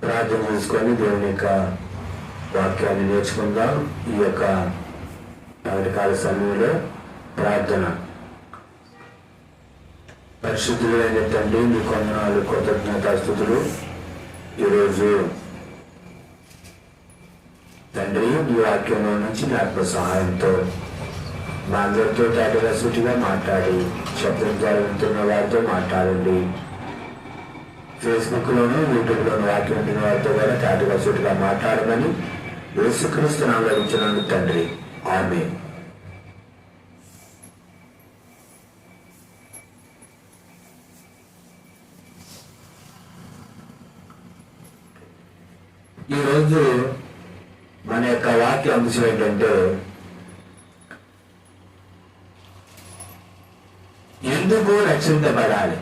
ప్రార్థన చేసుకొని దేవుని యొక్క వాక్యాన్ని నేర్చుకుందాం. ఈ యొక్క కాల సమయంలో ప్రార్థన. పరిశుద్ధులైన తండ్రి, మీ కొందనాలు, కృతజ్ఞతాస్తుతులు. ఈరోజు తండ్రి, మీ వాక్యంలో నుంచి మీ ఆత్మ సహాయంతో మా అందరితో తాటగా సూటిగా మాట్లాడి, శబ్దం ద్వారా వింటున్న వారితో మాట్లాడండి. ఫేస్బుక్లోను, యూట్యూబ్లోను వాక్యం వింటున్న వారితో కూడా తాటగా సూటిగా మాట్లాడమని యేసుక్రీస్తు నామములో అడుగుచున్నాను తండ్రి, ఆమేన్. ఈరోజు మన యొక్క వాక్య అంశం ఏంటంటే, ఎందుకు రక్షించబడాలి?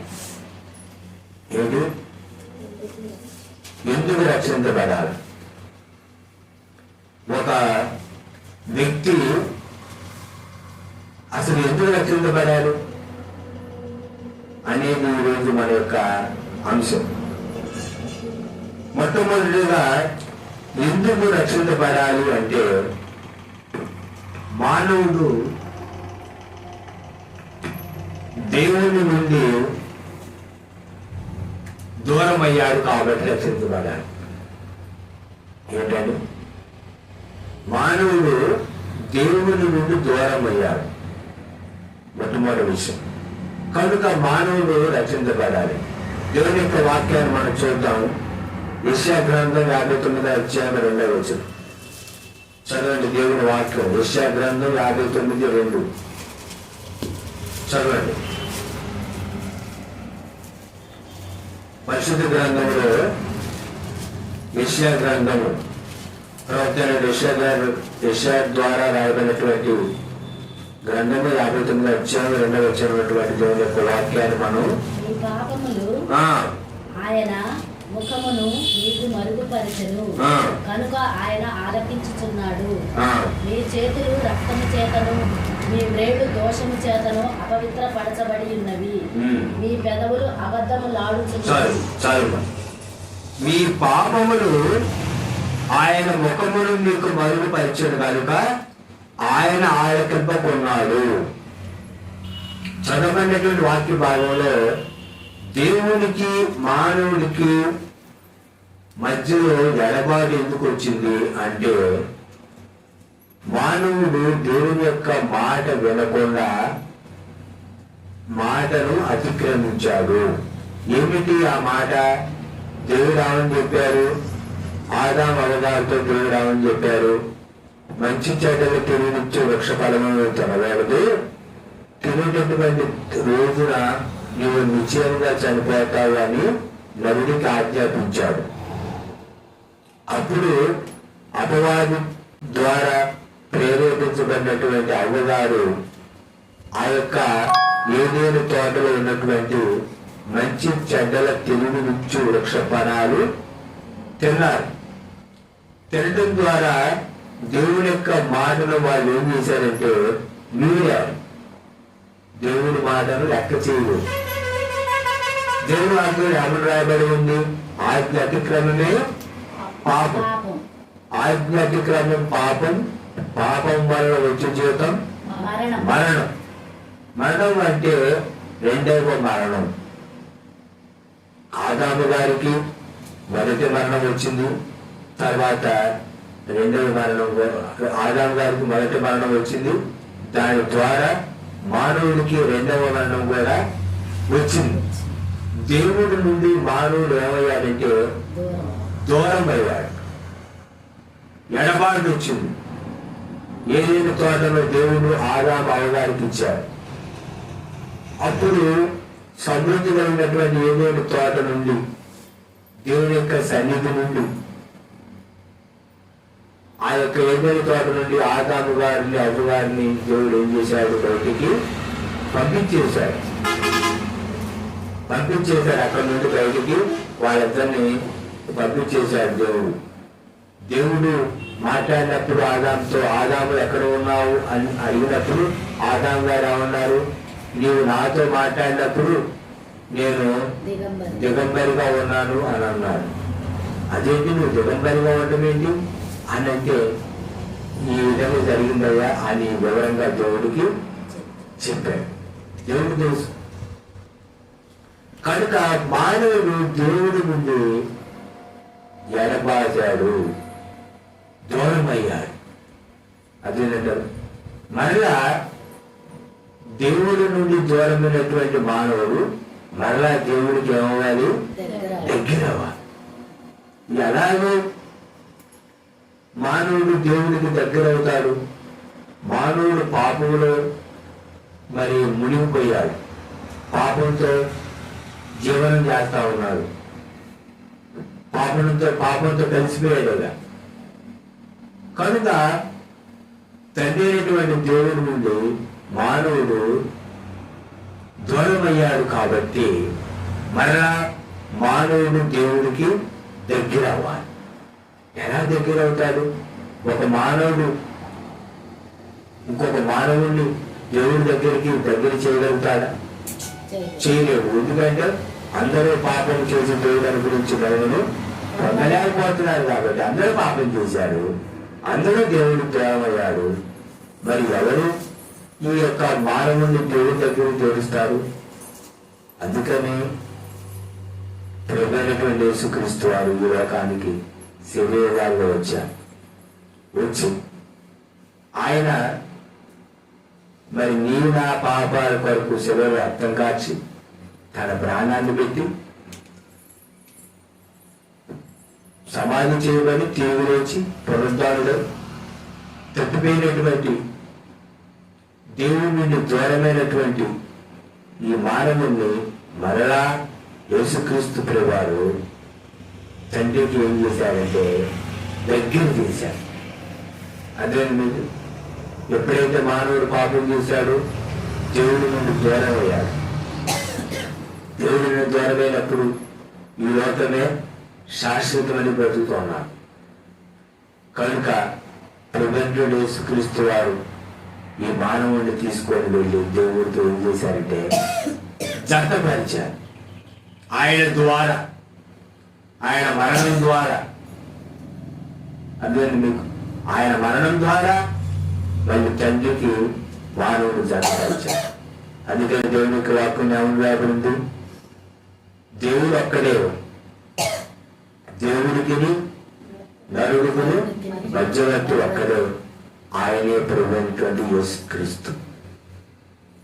ఏంటి? ఎందుకు రక్షించబడాలి? ఒక వ్యక్తి అసలు ఎందుకు రక్షించబడాలి అనేది ఈరోజు మన యొక్క అంశం. మొట్టమొదటిగా ఎందుకు రక్షించబడాలి అంటే, మానవుడు దేవుని నుండి దూరం అయ్యాడు కాబట్టి రక్షించబడాలి. ఏంటండి? మానవుడు దేవుని నుండి దూరం అయ్యాడు, మొట్టమొదటి విషయం. కనుక మానవుడు రక్షించబడాలి. దేవుని యొక్క వాక్యాన్ని మనం చూద్దాం. యెషయా గ్రంథం 59వ అధ్యాయం 2వ వచనం చదవండి. దేవుని వాక్యం యెషయా గ్రంథం 59:2 చదవండి. పరిశుద్ధ గ్రంథంలో యెషయా గ్రంథము ప్రవక్త యెషయా ద్వారా రాయబడినటువంటి గ్రంథము 59వ అధ్యాయం 2వ వచనం దేవుని యొక్క వాక్యాన్ని మనం ఆయన ముఖమును మీకు మరుగుపరచెను కనుక ఆయన ఆలకించుచున్నాడు. మీ చేతులు రక్తము చేతను, మీ వ్రేళ్లు దోషము చేతను అపవిత్రపరచబడి ఉన్నవి. మీ పెదవులు అబద్ధములాడుచున్నవి. మీ పాపములు ఆయన ముఖమును మీకు మరుగుపరిచాడు కనుక ఆయన ఆలకింపకున్నాడు. చదవబడినటువంటి వాక్య భాగంలో దేవునికి మానవుడికి మధ్యలో ఎడబాటు ఎందుకు వచ్చింది అంటే, మానవుడు దేవుని యొక్క మాట వినకుండా మాటను అతిక్రమించాడు. ఏమిటి ఆ మాట? దేవుడు రావని చెప్పారు, ఆదాము అవ్వగారితో దేవుడు రావని చెప్పారు, మంచి చెడ్డలు తెలియనిచ్చే వృక్ష ఫలము తినకూడదు, తినేటటువంటి రోజున నువ్వు నిశ్చయంగా చనిపోతావు అని నరుడికి ఆజ్ఞాపించాడు. అప్పుడు అపవాది ద్వారా ప్రేరేపించబడినటువంటి అవ్వగారు ఆ యొక్క ఏదేను తోటలో ఉన్నటువంటి మంచి చెడ్డల తెలివినిచ్చు వృక్ష ఫలాలు తిన్నారు. తినడం ద్వారా దేవుని యొక్క మాటను వాళ్ళు ఏం చేశారంటే మీరారు. దేవుని మాటను లెక్క చేయలేదు. దేవుని ఆజ్ఞ ఏమని రాయబడి ఉంది? ఆజ్ఞ అతిక్రమమే పాపం. ఆజ్ఞ అతిక్రమం పాపం. పాపం వల్ల వచ్చే జీవితం మరణం. మరణం అంటే రెండవ మరణం. ఆదాము గారికి మొదటి మరణం వచ్చింది, తర్వాత రెండవ మరణం. ఆదాము గారికి మొదటి మరణం వచ్చింది, దాని ద్వారా మానవుడికి రెండవ మరణం కూడా వచ్చింది. దేవుడి నుండి మానవుడు ఏమయ్యాడంటే దూరం అయ్యాడు, ఎడబాటు వచ్చింది. ఏదైనా తోటలో దేవుడు ఆదాము అవ్వగారికి ఇచ్చాడు. అప్పుడు సమృద్ధి కలిగినటువంటి ఏదైనా తోట నుండి, దేవుని యొక్క సన్నిధి నుండి, ఆ యొక్క ఏదైనా తోట నుండి ఆదాము గారిని అవ్వగారిని దేవుడు ఏం చేశాడు? బయటికి పంపించేశాడు. అక్కడి నుండి బయటికి వాళ్ళిద్దరిని పంపించేశాడు. దేవుడు మాట్లాడినప్పుడు ఆదాముతో, ఆదాము ఎక్కడ ఉన్నావు అని అడిగినప్పుడు ఆదాము గారు ఏమన్నారు? నీవు నాతో మాట్లాడినప్పుడు నేను దిగంబరిగా ఉన్నాను అని అన్నాడు. అదేంటి నువ్వు దిగంబరిగా ఉండటం ఏంటి అని అంటే, ఈ విధంగా జరిగిందయ్యా అని వివరంగా దేవుడికి చెప్పాడు. దేవుడికి తెలుసు కనుక మానవుడు దేవుడి ముందు ఎడబాచాడు, దూరమయ్యాడు. అదేంటారు, మరలా దేవుడి నుండి దూరమైనటువంటి మానవుడు మరలా దేవుడికి ఏమవ్వాలి? దగ్గర అవ్వాలి. ఎలాగో మానవుడు దేవుడికి దగ్గర అవుతాడు? మానవుడు పాపంలో మరి మునిగిపోయాడు, పాపంతో జీవనం చేస్తా ఉన్నాడు, పాపంతో కలిసిపోయాడు కదా. కనుక తండ్రి అయినటువంటి దేవుడి నుండి మానవుడు దూరమయ్యాడు కాబట్టి మరలా మానవుడు దేవుడికి దగ్గర అవ్వాలి. ఎలా దగ్గర అవుతాడు? ఒక మానవుడు ఇంకొక మానవుడిని దేవుడి దగ్గర చేయగలుగుతాడా? చేయలేడు. ఎందుకంటే అందరూ పాపం చేసి దేవుడి గురించి దేవుడు పొందలేకపోతున్నారు కాబట్టి అందరూ పాపం చేశారు, అందరూ దేవుడు దూరమయ్యాడు. మరి ఎవరు ఈ యొక్క మానవుడిని దేవుడి దగ్గర చేరుస్తారు? అందుకని ప్రభువైనటువంటి యేసుక్రీస్తు వారు ఈ లోకానికి శరీరాల్లో వచ్చి ఆయన మరి నీ నా పాపాల కొరకు శిలువలో రక్తం కార్చి తన ప్రాణాన్ని పెట్టి సమాధి చేయబడి తిరిగి లేచి పునరుద్ధానుడు తప్పిపోయినటువంటి దేవుడి నుండి దూరమైనటువంటి ఈ మానవుణ్ణి మరలా యేసుక్రీస్తు ప్రభువారు తండ్రికి ఏం చేశారంటే దగ్గర చేశారు. అదే మీరు ఎప్పుడైతే మానవుడు పాపం చేశాడో దేవుడి నుండి దూరం అయ్యాడు. దేవుడి నుండి దూరమైనప్పుడు ఈ లోకమే శాశ్వతమని బ్రతుకుతున్నాడు. కనుక ప్రభువైనటువంటి యేసుక్రీస్తు వారు ఈ మానవుడిని తీసుకొని వెళ్ళి దేవుడితో ఏం చేశారంటే జతపరిచారు. ఆయన ద్వారా, ఆయన మరణం ద్వారా, అదే మీకు ఆయన మరణం ద్వారా వాళ్ళు తండ్రికి మానవుడు జతపరిచారు. అందుకని దేవునికి వాక్యం ఏమని రాబడింది? దేవుడు ఒక్కడే, దేవుడికి నరుడికి మధ్యవర్తి ఒక్కడే, ఆయనే ప్రభువైనటువంటి యేసుక్రీస్తు.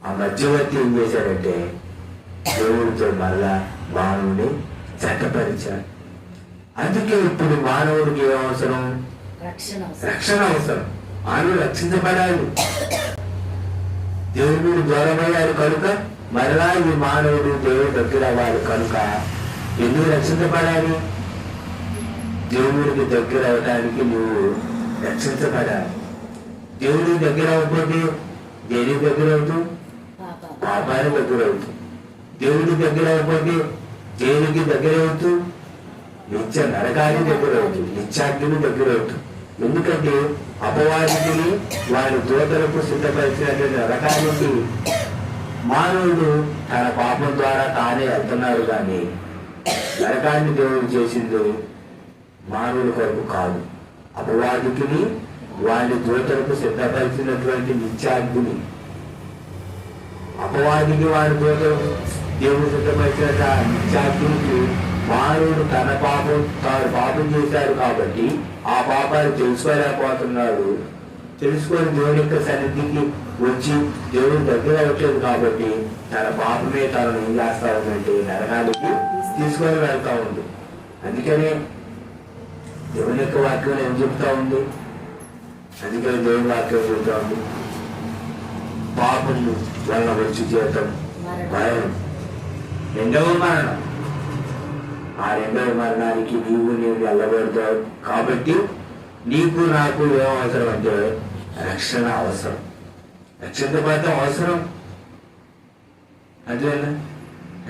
ఆ మధ్యవర్తి ఏం చేశారంటే దేవుడితో మళ్ళా మానవుని జతపరిచారు. అందుకే ఇప్పుడు మానవుడికి ఏం అవసరం? రక్షణ అవసరం. మానవుడు రక్షించబడాలి. దేవుడు దూరమయ్యాడు కనుక మరలా ఈ మానవుడు దేవుడి దగ్గర అవ్వాలి. కనుక ఎందుకు రక్షించబడాలి? దేవుడికి దగ్గర అవడానికి నువ్వు రక్షించబడాలి. దేవుడికి దగ్గర అవ్వకపోతే దేనికి దగ్గర అవుతావు? పాపానికి దగ్గర అవుతావు. దేవుడికి దగ్గర అవ్వకపోతే దేనికి దగ్గర అవుతూ? నిత్య నరకానికి దగ్గర అవుతుంది, నిత్యాగ్ని దగ్గర అవుతుంది. ఎందుకంటే అపవాదిని వారి దూతలకు సిద్ధపరిచినటువంటి నరకానికి మానవుడు తన పాపం ద్వారా తానే వెళ్తున్నాడు. కానీ నరకాన్ని దేవుడు చేసింది మానవుడి కొరకు కాదు, అపవాదికి వారి దూతలకు సిద్ధపరిచినటువంటి నిత్యాగ్ని. అపవాదికి వారి దూతలకు దేవుడు సిద్ధపరిచిన నిత్యాగ్నికి మానవుడు తాను పాపం చేశాడు కాబట్టి ఆ పాపాలు తెలుసుకోలేకపోతున్నాడు. తెలుసుకొని దేవుడి యొక్క సన్నిధికి వచ్చి దేవుడి దగ్గర వచ్చేది కాబట్టి తన పాపమే తనను ఏం చేస్తా ఉందంటే నరకానికి తీసుకొని వెళ్తా ఉంది. అందుకనే దేవుని యొక్క వాక్యం ఏం చెప్తా ఉంది? అందుకని దేవుని వాక్యం చెప్తా ఉంది, పాపం వలన వచ్చి జీవితం మరణం, రెండవ మరణం. ఆ రెండవ మరణానికి నేను వెళ్ళబడతావు. కాబట్టి నీకు నాకు ఏం అవసరం అంటే రక్షణ అవసరం, రక్షించబడటం అవసరం. అదేనా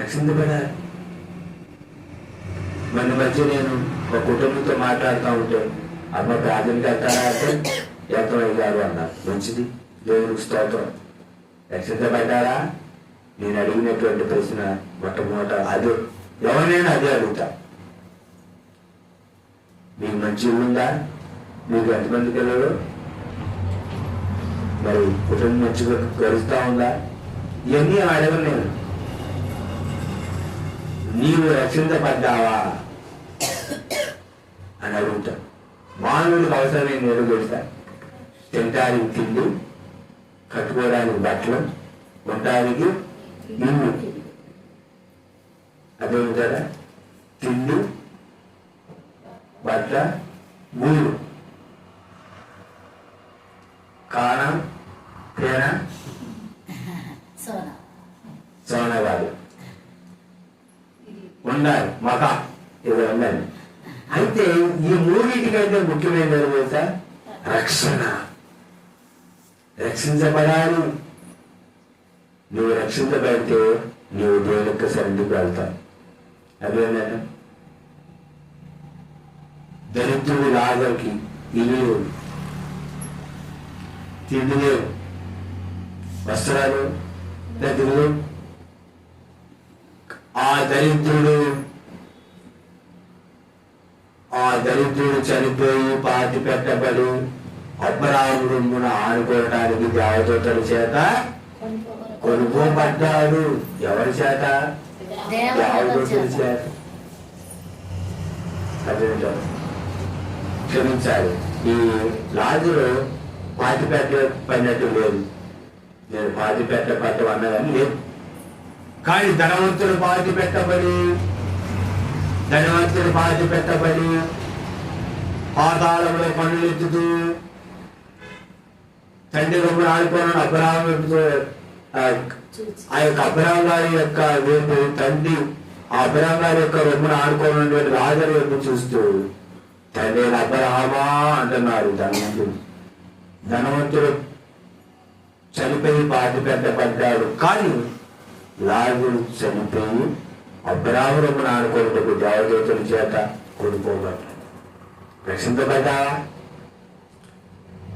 రక్షించబడాలి. మన మధ్య నేను ఒక కుటుంబంతో మాట్లాడుతూ ఉంటే అమ్మ ప్రాథమిక అంటే ఎంతమైందారు అన్నారు. మంచిది, దేవునికి స్తోత్రం. రక్షించబడ్డారా? నేను అడిగినటువంటి ప్రశ్న మొట్టమొదట అదే. ఎవరైనా అదే అడుగుతా. మీకు మంచి ఇల్లు ఉందా? మీకు ఎంతమంది పిల్లలు? మరి కుటుంబం మంచిగా గడుస్తూ ఉందా? ఇవన్నీ అడగను నేను. నీవు రక్షించబడ్డావా అని అడుగుతాను. మానవుడికి అవసరమైన నేను పెడతా. తినడానికి తిండి, కట్టుకోవడానికి బట్టలు, ఉండడానికి ఇల్లు. అదేమిటారా? తిండి, బట్ట, ఊరు, కారం, తేన, సోనా కాదు, ఉండాలి, మకా, ఇది ఉండాలి. అయితే ఈ మూడింటికైతే ముఖ్యమైన తెలుసా? రక్షణ. రక్షించబడాలి. నువ్వు రక్షించబడితే నువ్వు దేవుని యొక్క సన్నిధికి వెళ్తావు. అదేనా? దరిద్రుడు లాగరికి ఇల్లు లేవు, తిండి లేవు, వస్త్రాలు దగ్గరలు. ఆ దరిద్రుడు చనిపోయి పాతి పెట్టబడి అబ్రాహాము రొమ్మున ఆడుకోవడానికి దేవదూతల చేత కొనుక్కోబడ్డాడు. ఎవరి చేత? దేవదూతల చేత. అదేంటో క్షమించాలి. ఈ లాజరు పాతి పెట్టబడినట్టు లేదు. నేను పాతి పెట్టబడ్డం అన్నదని లేదు. కానీ ధనవంతుడు పాతి పెట్టబడి పాతాళంలో పనులు ఎత్తుతూ తండ్రి రొమ్మున ఆడుకోవడం అబ్రాహాము ఆ యొక్క అబ్రాహాం గారి యొక్క వైపు తండ్రి అబ్రాహాం గారి యొక్క రొమ్మున ఆడుకోవడం లాజరు వైపు చూస్తూ తండ్రి అబ్రాహామా అంటున్నారు. ధనవంతుడు చనిపోయి పాతి పెట్టబడ్డాడు. కానీ లాజరు చనిపోయి అబ్రాహాము రొమ్మున ఆడుకోవటకు దేవదూతల చేత కొనుక్కోబడ్డాడు. రక్షించబడ్డావా?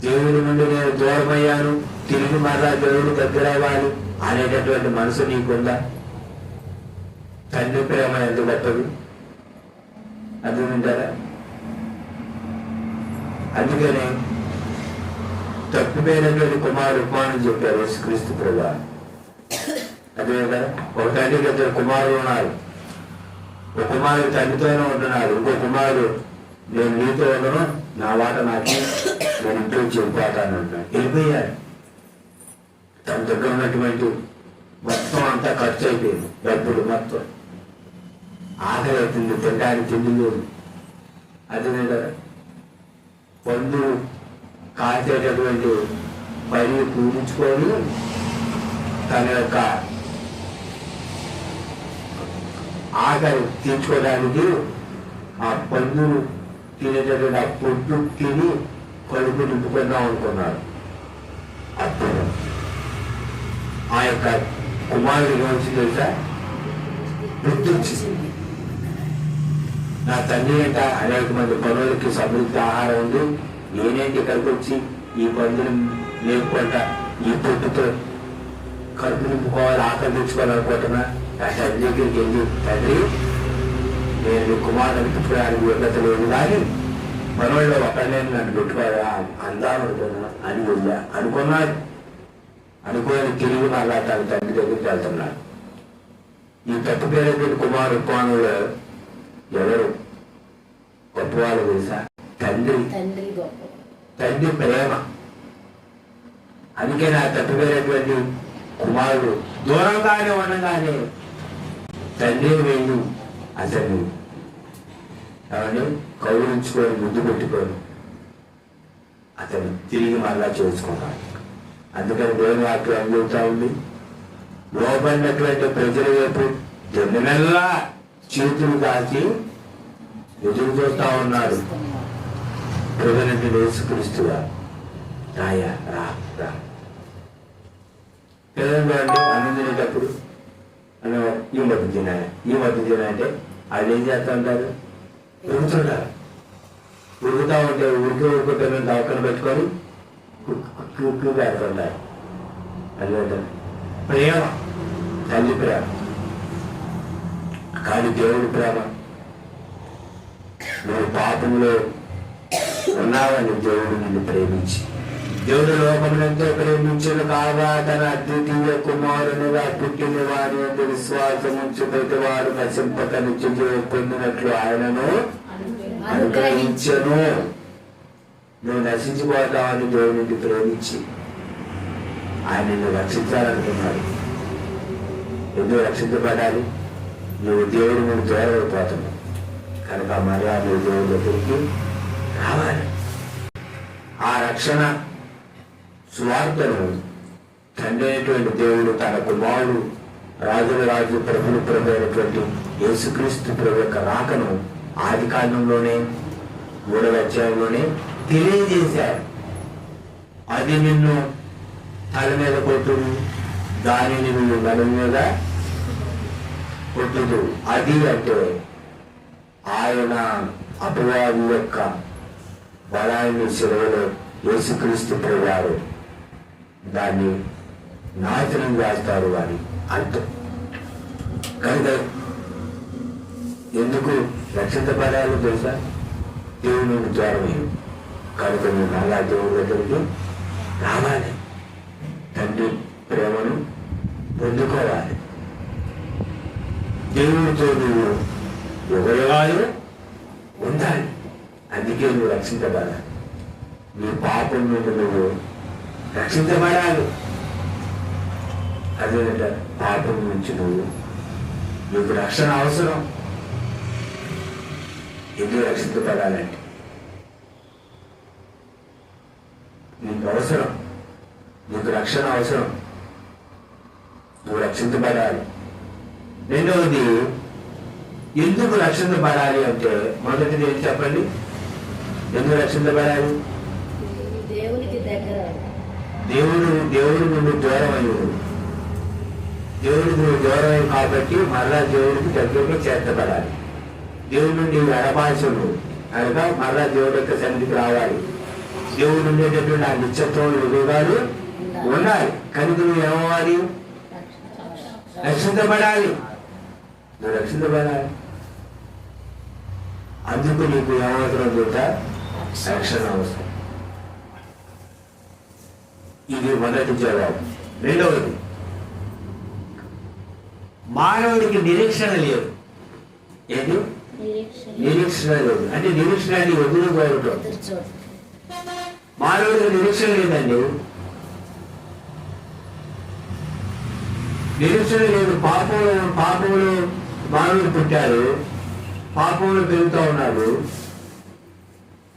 దేవుడి నుండి నేను దూరమయ్యాను, తిరిగి మరలా దేవుడు దగ్గర అవ్వాలి అనేటటువంటి మనసు నీకుందా? తండ్రి ప్రేమ ఎంత గొప్పది అర్థమింటారా? అందుకనే తప్పిపోయినటువంటి కుమారుడు ఉపమానం చెప్పారు యేసుక్రీస్తు ప్రభువు. అదే కదా, ఒక తండ్రికి ఇద్దరు కుమారులు ఉన్నారు. ఒక కుమారుడు తండ్రితోనే ఉంటున్నారు. ఇంకో కుమారుడు నేను నీతో ఉండను, నా వాట నాకు, నేను ఇంట్లో చెడిపోతాను అంటున్నాను. వెళ్ళిపోయాడు. తన దగ్గర ఉన్నటువంటి మొత్తం అంతా ఖర్చు అయిపోయింది. డబ్బులు మొత్తం. ఆకలి అవుతుంది, తినడానికి తిండి లేదు. అదే కదా, పండు కాల్చేటటువంటి పని పూజించుకొని తన యొక్క ఆకలి తీర్చుకోవడానికి ఆ పండును తినేటటువంటి ఆ పొట్టు తిని కడుపు నింపుకుందాం అనుకున్నారు. అప్పుడు ఆ యొక్క కుమారుడు ఏమొచ్చి తెలుసా? బుద్ధి వచ్చింది. నా తండ్రి ఏంట అనేక మంది పనులకి సమృద్ధి ఆహారం ఉంది, నేనేంటి ఇక్కడికి వచ్చి ఈ పందుని లేకుండా ఈ పొట్టుతో కడుపు నింపుకోవాలి, ఆకలి తెచ్చుకోవాలనుకుంటున్నా. నా తండ్రి దగ్గరికి వెళ్ళి, తండ్రి నేను కుమారుని పెట్టుకోవడానికి యోగ్యత లేదు, కానీ మనోళ్ళు ఒకళ్ళే నన్ను పెట్టుకోవాలా అందామనుకున్నా అని వెళ్ళా అనుకున్నాడు. అనుకోని తిరిగి మళ్ళా తన తండ్రి దగ్గరికి వెళ్తున్నాడు. ఈ తప్పిపోయినటువంటి కుమారు ఉపమానంలో ఎవరు గొప్పవాళ్ళు తెలుసా? తండ్రి ప్రేమ. అందుకే నా తప్పిపోయినటువంటి కుమారుడు దూరంగానే ఉండగానే తండ్రి వెళ్ళి అతన్ని అవన్నీ కౌగులించుకొని ముద్దు పెట్టుకొని అతను తిరిగి మళ్ళా చేసుకున్నాడు. అందుకని దేవుని వాక్యం అందుతా ఉంది, లోపడినటువంటి ప్రజల వైపు జన్మెల్లా చేతులు కాచి ఎదురు చూస్తా ఉన్నాడు. ప్రజలంటే యేసుక్రీస్తుగా రాయా రా రా. పిల్లలు అంటే అన్నం తినేటప్పుడు ఈ మధ్య తినాలి అంటే వాళ్ళు ఏం చేస్తూ ఉంటారు? ఉడుకుతుంటారు. ఉడుకుతా ఉంటే ఉడుకుంటే దవకన పెట్టుకొని ఉక్కు పెడుతుంటారు. అదే ప్రేమ, తల్లి ప్రేమ. కానీ దేవుడి ప్రేమ నువ్వు పాపంలో ఉన్నావని దేవుడు నిన్ను ప్రేమించి, దేవుడు లోకమునంతో ప్రేమించిన కాగా తన అద్వితీయ కుమారునిగా పుట్టిన వారి యొక్క విశ్వాసం ఉంచి ప్రతి వాడు నశింపక నిత్య జీవం పొందినట్లు ఆయనను అనుగ్రహించను. నువ్వు నశించిపోతావని దేవుడిని ప్రేమించి ఆయన నిన్ను రక్షించాలనుకున్నాడు. ఎందుకు రక్షించబడాలి? నువ్వు దేవుడు నువ్వు దూరమైపోతున్నావు కనుక మర్యాద దేవుడి దగ్గరికి రావాలి. ఆ రక్షణ సువార్తను తండ్రి అయినటువంటి దేవుడు తన కుమారుడు రాజుల రాజు ప్రభులు ప్రభు అయినటువంటి యేసుక్రీస్తు ప్రభు యొక్క రాకను ఆది కాలంలోనే 3వ అధ్యాయంలోనే తెలియజేశారు. అది నిన్ను తల మీద కొట్టుడు, దానిని నువ్వు నడుము మీద కొట్టుడు. అది అంటే ఆయన అపవాది యొక్క బలాన్ని సెలవులో యేసుక్రీస్తు ప్రభువారు దాన్ని నాశనం చేస్తారు అని అర్థం. కనుక ఎందుకు రక్షించబడాలో తెలుసా? దేవుని ద్వారమే. కనుక నువ్వు మళ్ళా దేవుడి దగ్గరికి రావాలి, తండ్రి ప్రేమను పొందుకోవాలి, దేవుడితో నువ్వు యుగయుగాలు ఉండాలి. అందుకే నువ్వు రక్షించబడాలి. నీ పాపం నుండి నువ్వు రక్షించబడాలి. అదేంట పాపం నుంచి నీకు రక్షణ అవసరం. ఎందుకు రక్షించబడాలంటే నీకు అవసరం, నీకు రక్షణ అవసరం, నువ్వు రక్షించబడాలి. రెండవది, ఎందుకు రక్షించబడాలి అంటే మొదటిది ఏం చెప్పండి? ఎందుకు రక్షించబడాలి? దేవుడు నుండి దూరం అయ్యాడు. దేవుడికి నువ్వు దూరం అయ్యి కాబట్టి మరలా దేవుడికి దగ్గరగా చేర్చబడాలి. దేవుడి నుండి ఎడబాసుడు కనుక మరలా దేవుడి యొక్క సన్నిధికి రావాలి. దేవుడు ఉండేటటువంటి ఆ నిత్యత్వం యుగాలు ఉండాలి. కనుక నువ్వు ఏమవ్వాలి? రక్షించబడాలి. నువ్వు రక్షించబడాలి. అందుకు నీకు ఏమవసరం చూద్దా? రక్షణ అవసరం. ఇది మొదటి జవాబు. రెండవది, మానవుడికి నిరీక్షణ లేదు. ఏంటి నిరీక్షణ లేదు? అంటే నిరీక్షణ ఎదురుకోవటం. మానవుడికి నిరీక్షణ లేదండి. నిరీక్షణ లేదు. పాపంలో మానవుడు పుట్టారు, పాపంలో పెరుగుతూ ఉన్నాడు.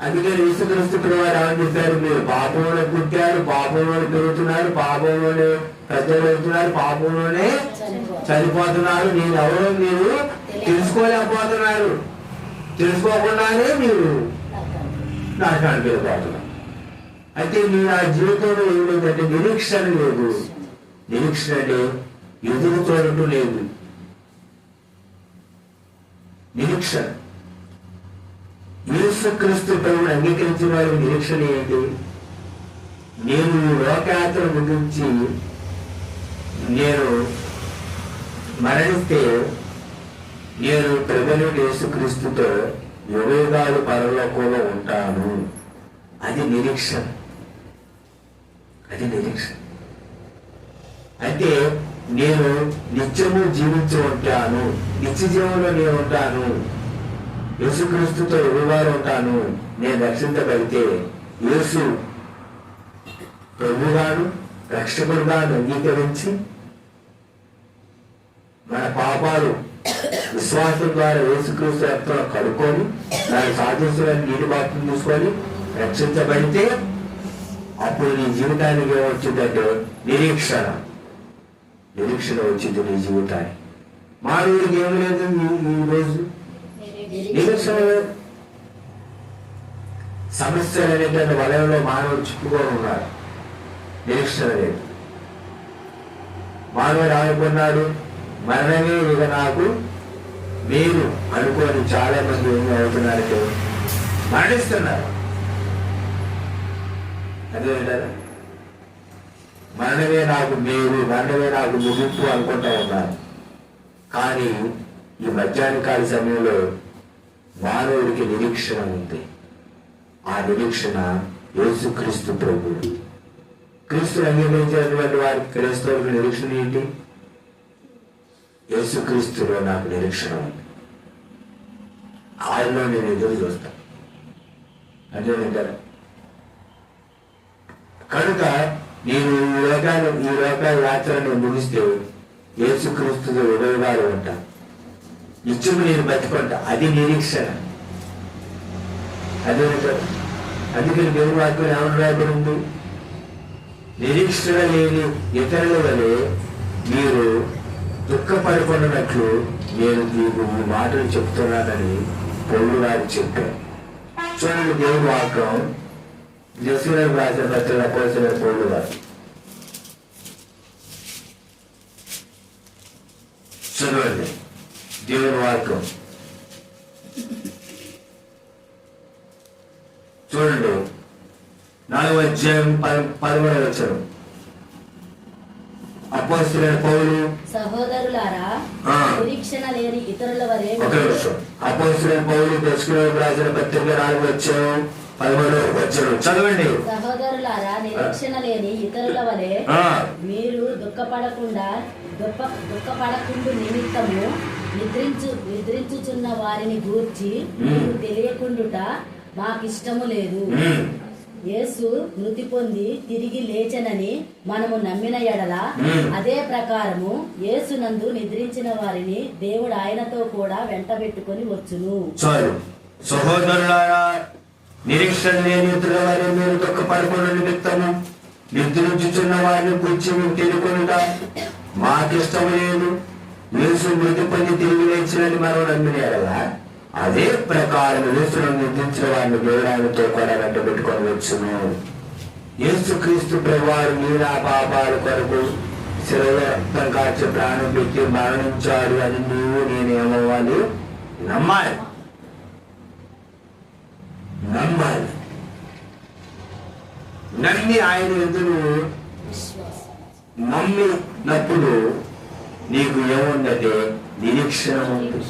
అందుకని యేసుక్రీస్తు వారు ఏమని చెప్పారు? మీరు పాపంలో పుట్టారు, పాపంలో పెరుగుతున్నారు, పాపంలోనే పెద్దలు అవుతున్నారు, పాపంలోనే చనిపోతున్నారు. నేను ఎవరో మీరు తెలుసుకోలేకపోతున్నారు. తెలుసుకోకుండానే మీరు నాశనానికి వెళ్ళిపోతున్నారు. అయితే మీరు ఆ జీవితంలో ఏమిటంటే నిరీక్షణ లేదు. నిరీక్షణ అంటే ఎదురు చూడటం లేదు. నిరీక్షణ యేసుక్రీస్తు ప్రభువుని అంగీకరించిన వారి నిరీక్షణ ఏంటి? నేను లోకయాత్ర ముగించి నేను మరణిస్తే నేను ప్రభువు యేసుక్రీస్తుతో యుగాలు పరలోకంలో ఉంటాను. అది నిరీక్షణ. అది నిరీక్షణ అంటే నేను నిత్యము జీవించి ఉంటాను, నిత్య జీవంలో నేను ఉంటాను, యేసుక్రీస్తుతో యుగాలు ఉంటాను. నేను రక్షించబడితే యేసు ప్రభుగాను రక్షకుడుగాను అంగీకరించి మన పాపాలు విశ్వాసం ద్వారా యేసుక్రీస్తు రక్తంలో కడుక్కొని దాని సాధించడానికి నీటి బాప్తిసం తీసుకొని రక్షించబడితే అప్పుడు నీ జీవితానికి ఏమొచ్చిందంటే నిరీక్షణ. నిరీక్షణ వచ్చింది నీ జీవితానికి. మానవుడికి ఏమి లేదు ఈ రోజు నిరీక్షణ లేదు. సమస్యలు అనేటువంటి వలయంలో మానవుడు చిక్కుకొని ఉన్నారు. నిరీక్షణ లేదు. మానవుడు ఆగిపోన్నాడు. మరణమే ఇక నాకు మీరు అనుకోని చాలా మంది ఏమి అవుతున్నారంటే మరణిస్తున్నారు. అదేంటారా? మరణమే నాకు మీరు, మరణమే నాకు ముగింపు అనుకుంటా ఉన్నారు. కానీ ఈ మధ్యాహ్నకాల సమయంలో మానవుడికి నిరీక్షణ ఉంది. ఆ నిరీక్షణ యేసుక్రీస్తు ప్రభువు. క్రీస్తుని అంగీకరించినటువంటి వారికి క్రైస్తవులకు నిరీక్షణ ఏంటి? యేసుక్రీస్తులో నాకు నిరీక్షణ ఉంది, ఆయనలో నేను ఎదురు చూస్తాను అంటే వింటారు. కనుక నేను ఈ లోక యాత్రను ముగిస్తే యేసుక్రీస్తుతో ఉదయగాలు ఉంటాను, నిత్యము నేను బతికుంటా. అది నిరీక్షణ. అదే వింటారు. అందుకని దేవుని వాక్యం ఏమని రాయబడి ఉంది? నిరీక్షణ లేని ఇతరుల వలె మీరు దుఃఖపడుకున్నట్లు నేను మీకు ఈ మాటలు చెప్తున్నానని పౌలు గారు చెప్పారు. చూడండి, దేవుని వాక్యం దశలకు రాసిన పత్రిక అపోస్తలుడైన పౌలు గారు. చదవండి దేవుని వాక్యం. చూడండి 4వ అధ్యాయం 11వ వచనం. అపోస్తలుడైన పౌలు, సహోదరులారా, నిరీక్షణ లేని ఇతరుల వలె అపోస్తలుడైన పౌలు దశలకు రాసిన పత్రిక 4వ అధ్యాయం 11వ వచనం. చదవండి. సహోదరులారా, నిరీక్షణ లేని ఇతరుల వలె మీరు దుఃఖపడకుండు నిమిత్తము నిద్రించుచున్న వారిని గూర్చి మీకు తెలియకుండుట మాకిష్టము లేదు. యేసు మృతి పొంది తిరిగి లేచెనని మనము నమ్మిన ఎడల అదే ప్రకారము యేసునందు నిద్రించిన వారిని దేవుడు ఆయనతో కూడా వెంటబెట్టుకొని వచ్చును. సహోదరులారా, నిరీక్షణ లేని ఇతరుల వారిని మీరు దుఃఖపడకుండా నిమిత్తము నిద్రించుచున్న వారిని గురించి మీకు తెలియకుండా మాకిష్టం లేదు. యేసు మృతి పొంది తిరిగి లేచినని మనం నమ్మిన ఎడల అదే ప్రకారం యేసును నిద్రించిన వారిని దేవుడాయనతో కూడా వెంట పెట్టుకొని వచ్చును. యేసుక్రీస్తు ప్రభువారు నీలా పాపాల కొరకు శిలువ రక్తం కార్చి ప్రాణం పెట్టి మరణించాడు అని నీవు నేనేమవ్వాలి? నమ్మాలి. నమ్మి ఆయన ఎదురు నమ్మినప్పుడు నీకు ఏముందంటే నిరీక్షణ ఉంది.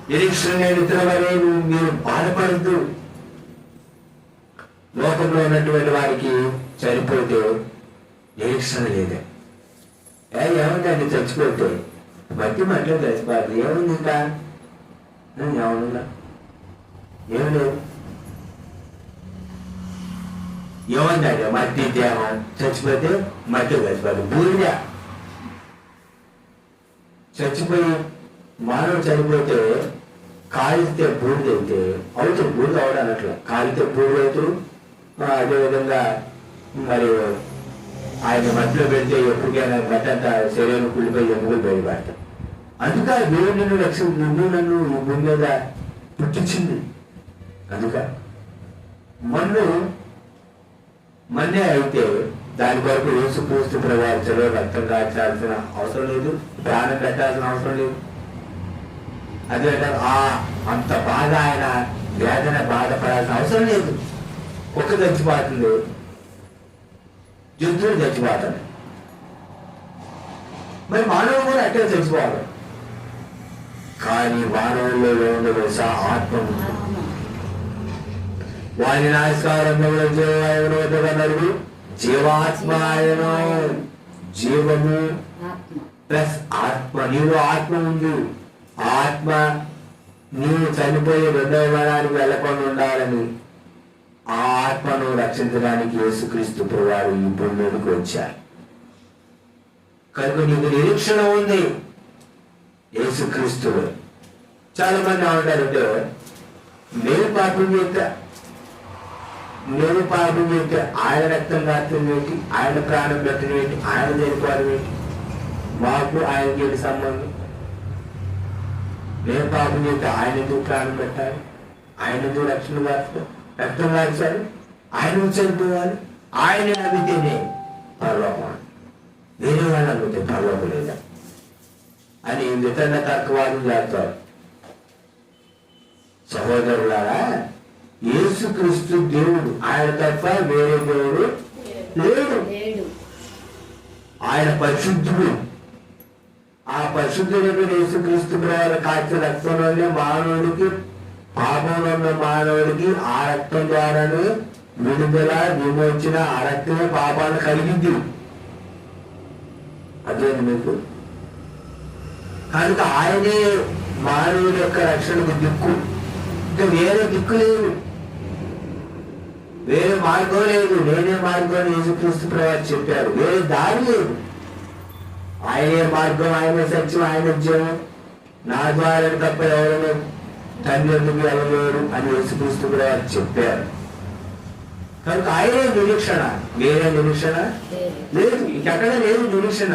నిరీక్షణ లేని ఇతరులనే మీరు బాధపడద్దు. లోకంలో ఉన్నటువంటి వారికి చనిపోతే నిరీక్షణ లేదే. ఏముందండి చచ్చిపోతే మట్టి మట్లో చచ్చిపోతుంది, ఏముంది ఇంకా? ఏమన్నా ఏం లేదు. ఏముందండి? మట్టి దేహం చచ్చిపోతే మట్టి చచ్చిపోతుంది. బూడిద చచ్చిపోయి మానవుడు చనిపోతే కాలితే బూడిదైతే అవుతుంది. బూడిద అవడానట్ల కాలితే బూడిదవుతూ, అదేవిధంగా మరి ఆయన మట్టిలో పెడితే ఎప్పటికైనా గట్టంతా శరీరం కుళ్ళిపోయి ఎముకలు బయటపడతాం. అందుక దేవుడు నిన్ను నన్ను ఈ భూమి మీద పుట్టించింది. అందుక మన్నే అయితే దాని కొరకు యేసుక్రీస్తు ప్రభావితంలో రక్తం కాల్చాల్సిన అవసరం లేదు, ప్రాణం పెట్టాల్సిన అవసరం లేదు. అదే అంత బాధ ఆయన వేదన బాధపడాల్సిన అవసరం లేదు. ఒక్క చచ్చిపోతుంది, జంతువులు చచ్చిపోతాడు, మరి మానవులు కూడా అట్టే చచ్చిపోవాలి. కానీ మానవుల్లో ఉండవలసిన ఆత్మ వారి నాశకారంలో జీవాయనరు జీవాత్మాయన జీవము ప్లస్ ఆత్మ. నీలో ఆత్మ ఉంది. ఆత్మ నీవు చనిపోయి రెండవ మరణానికి వెళ్ళకుండా ఉండాలని ఆ ఆత్మను రక్షించడానికి యేసుక్రీస్తు ప్రభువారు ఈ భూమిలోకి వచ్చారు. కనుక నీకు నిరీక్షణ ఉంది యేసుక్రీస్తులో. చాలా మంది ఏమంటారంటే నేను పాపం చేస్తే ఆయన రక్తం కాచడం ఏంటి, ఆయన ప్రాణం పెట్టడం ఏంటి, ఆయన చనిపోవడం ఏంటి, మాకు ఆయనకి ఏంటి సంబంధం? నేను పాపం చేస్తే ఆయన ఎందుకు ప్రాణం పెట్టాలి, ఆయన ఎందుకు రక్తం కాల్చాలి, ఆయన చనిపోవాలి, ఆయన నమ్మితేనే పరలోకం, వేరే వాళ్ళు నమ్మితే పరలోకం లేదా అని వితరణ తర్కవాదం చేస్తారు. సహోదరులారా, యేసుక్రీస్తు దేవుడు, ఆయన తప్ప వేరే దేవుడు లేడు. ఆయన పరిశుద్ధుడు. ఆ పరిశుద్ధుడు యేసుక్రీస్తు ప్రభావ కాల్చిన రక్తంలోనే మానవుడికి పాపంలో ఉన్న మానవుడికి ఆ రక్తం ద్వారానే విడుదల, విమోచన. ఆ రక్తమే పాపాలను కలిగింది. అదేంటి మీకు? కనుక ఆయనే మానవుడి యొక్క రక్షణకు దిక్కు. ఇంకా వేరే దిక్కు లేదు, వేరే మార్గం లేదు. నేనే మార్గం యేసుక్రీస్తు ప్రభువు చెప్పారు. వేరే దారి లేదు. ఆయనే మార్గం, ఆయన సత్యం, ఆయన జీవం. నా ద్వారా తప్ప ఎవరైనా తండ్రి ఎందుకు వెళ్ళలేరు అని యేసుక్రీస్తు ప్రభువు చెప్పారు. కనుక ఆయనే నిరీక్షణ. వేరే నిరీక్షణ లేదు, ఇంకెక్కడ లేదు నిరీక్షణ.